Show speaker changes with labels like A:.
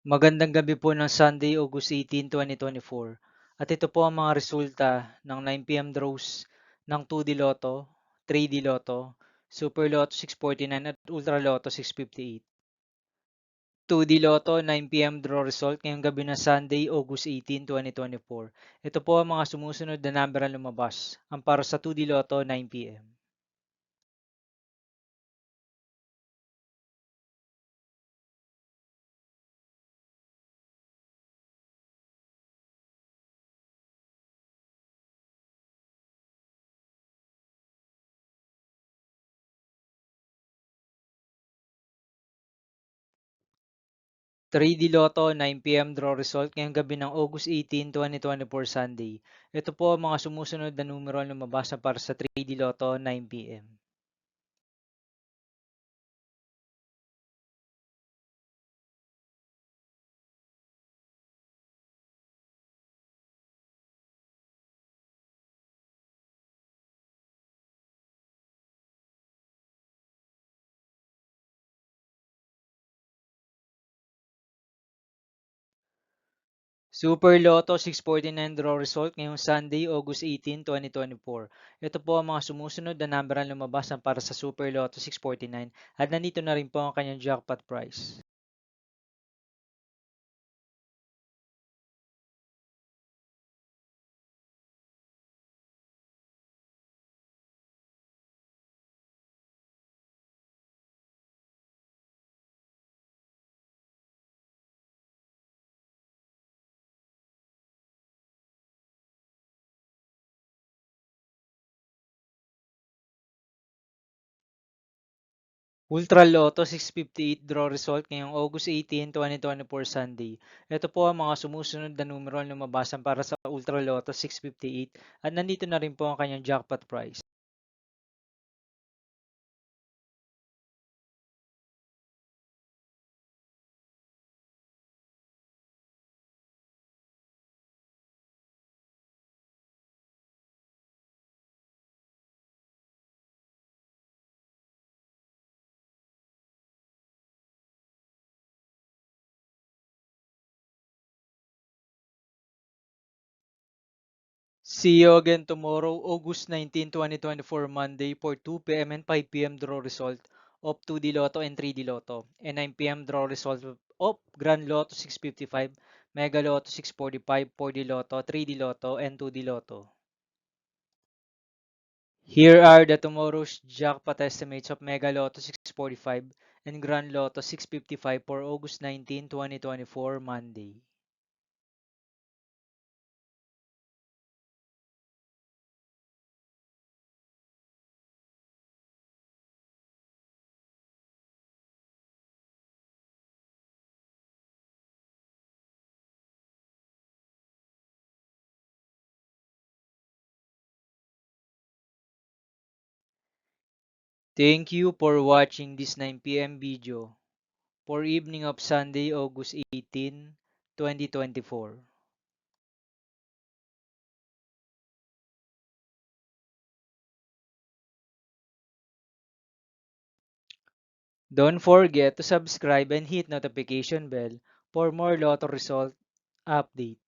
A: Magandang gabi po ng Sunday, August 18, 2024. At ito po ang mga resulta ng 9 p.m. draws ng 2D Lotto, 3D Lotto, Super Lotto 649 at Ultra Lotto 658. 2D Lotto 9 p.m. draw result ngayong gabi ng Sunday, August 18, 2024. Ito po ang mga sumusunod na number ang lumabas. Ang para sa 2D Lotto 9 p.m. 3D Lotto 9 p.m. draw result ngayong gabi ng August 18, 2024 Sunday. Ito po ang mga sumusunod na numero ang lumabas na para sa 3D Lotto 9 p.m. Super Lotto 649 draw result ngayong Sunday, August 18, 2024. Ito po ang mga sumusunod na number ang lumabas na para sa Super Lotto 649 at nandito na rin po ang kanyang jackpot price. Ultra Lotto 658 draw result ngayong August 18, 2024 Sunday. Ito po ang mga sumusunod na numero ang lumabasan para sa Ultra Lotto 658 at nandito na rin po ang kanyang jackpot price. See you again tomorrow, August 19, 2024 Monday for 2 p.m. and 5 p.m. draw result of 2D Lotto and 3D Lotto and 9 p.m. draw result of Grand Lotto 655, Mega Lotto 645, 4D Lotto, 3D Lotto, and 2D Lotto. Here are the tomorrow's jackpot estimates of Mega Lotto 645 and Grand Lotto 655 for August 19, 2024 Monday. Thank you for watching this 9 p.m. video for evening of Sunday, August 18, 2024. Don't forget to subscribe and hit notification bell for more lotto result update.